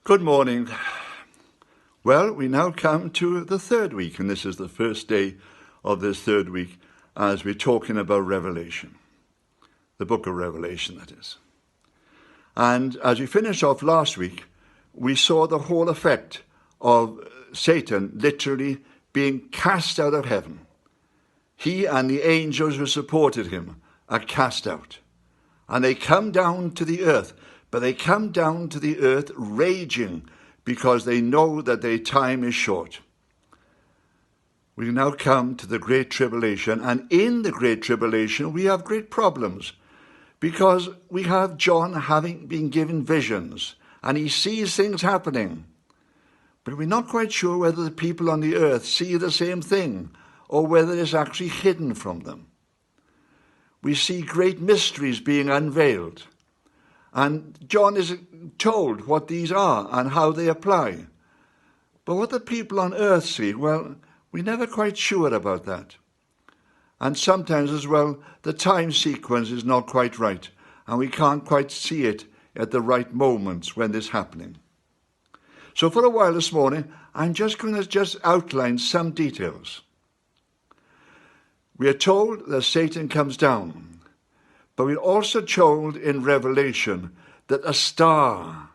Good morning. Well, we now come to the third week, and this is the first day of this third week as we're talking about Revelation, the book of Revelation, that is. And as we finished off last week, we saw the whole effect of Satan literally being cast out of heaven. He and the angels who supported him are cast out. And they come down to the earth, but they come down to the earth raging because they know that their time is short. We now come to the Great Tribulation, and in the Great Tribulation we have great problems because we have John having been given visions and he sees things happening. But we're not quite sure whether the people on the earth see the same thing or whether it's actually hidden from them. We see great mysteries being unveiled. And John is told what these are and how they apply. But what the people on earth see, well, we're never quite sure about that. And sometimes as well, the time sequence is not quite right, and we can't quite see it at the right moments when this is happening. So for a while this morning, I'm just going to outline some details. We are told that Satan comes down. But we're also told in Revelation that a star,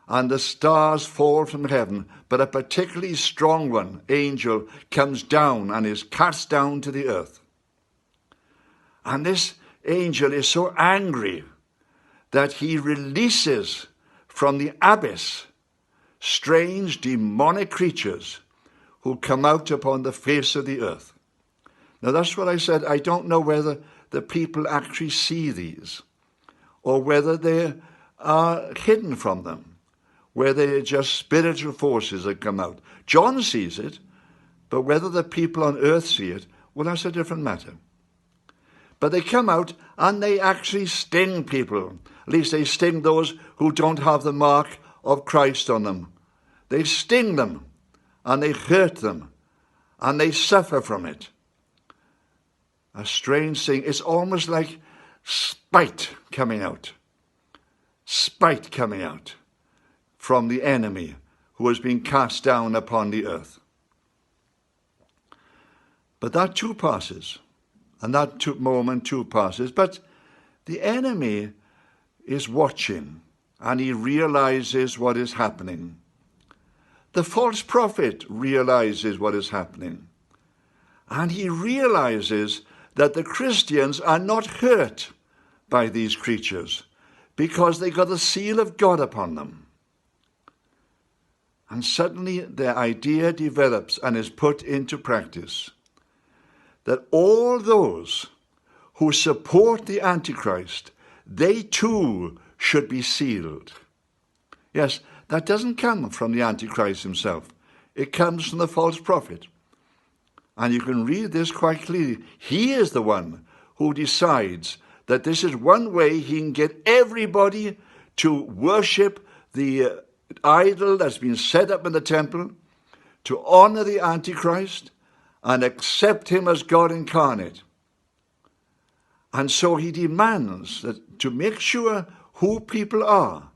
and the stars fall from heaven, but a particularly strong one, angel, comes down and is cast down to the earth. And this angel is so angry that he releases from the abyss strange demonic creatures who come out upon the face of the earth. Now that's what I said. I don't know whether the people actually see these, or whether they are hidden from them, whether they're just spiritual forces that come out. John sees it, but whether the people on earth see it, well, that's a different matter. But they come out and they actually sting people. At least they sting those who don't have the mark of Christ on them. They sting them, and they hurt them, and they suffer from it. A strange thing. It's almost like spite coming out. Spite coming out from the enemy who has been cast down upon the earth. But that too passes. And that moment too passes. But the enemy is watching and he realizes what is happening. The false prophet realizes what is happening. And he realizes that the Christians are not hurt by these creatures because they got the seal of God upon them. And suddenly their idea develops and is put into practice that all those who support the Antichrist, they too should be sealed. Yes, that doesn't come from the Antichrist himself. It comes from the false prophet. And you can read this quite clearly. He is the one who decides that this is one way he can get everybody to worship the idol that's been set up in the temple, to honor the Antichrist, and accept him as God incarnate. And so he demands that to make sure who people are,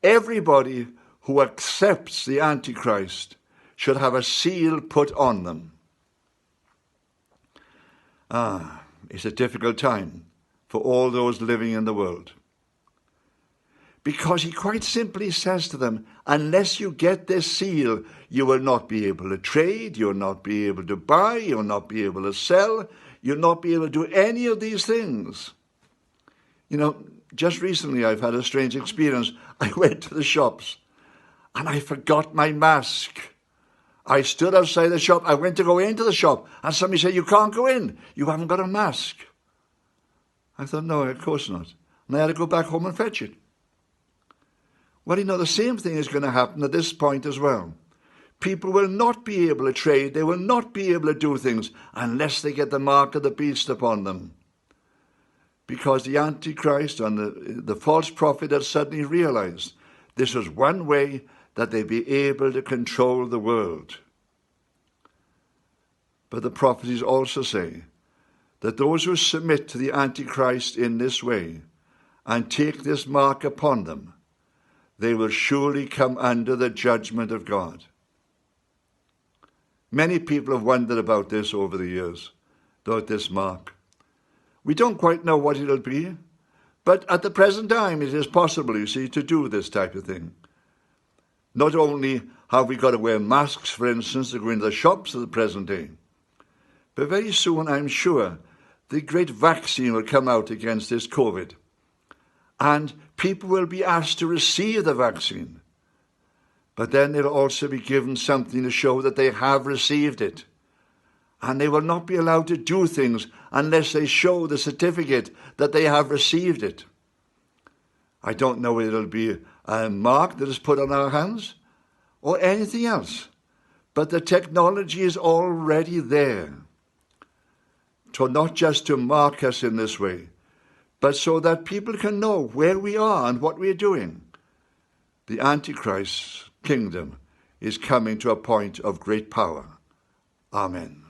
everybody who accepts the Antichrist should have a seal put on them. It's a difficult time for all those living in the world. Because he quite simply says to them, unless you get this seal, you will not be able to trade, you'll not be able to buy, you'll not be able to sell, you'll not be able to do any of these things. You know, just recently I've had a strange experience. I went to the shops and I forgot my mask. I stood outside the shop. I went to go into the shop and somebody said, you can't go in. You haven't got a mask. I thought, no, of course not. And I had to go back home and fetch it. Well, you know, the same thing is going to happen at this point as well. People will not be able to trade. They will not be able to do things unless they get the mark of the beast upon them. Because the Antichrist and the false prophet had suddenly realized this was one way that they'd be able to control the world. But the prophecies also say that those who submit to the Antichrist in this way and take this mark upon them, they will surely come under the judgment of God. Many people have wondered about this over the years, about this mark. We don't quite know what it'll be, but at the present time it is possible, you see, to do this type of thing. Not only have we got to wear masks, for instance, to go into the shops at the present day, but very soon, I'm sure, the great vaccine will come out against this COVID. And people will be asked to receive the vaccine. But then they'll also be given something to show that they have received it. And they will not be allowed to do things unless they show the certificate that they have received it. I don't know whether it'll be a mark that is put on our hands or anything else. But the technology is already there. So not just to mark us in this way, but so that people can know where we are and what we are doing. The Antichrist's kingdom is coming to a point of great power. Amen.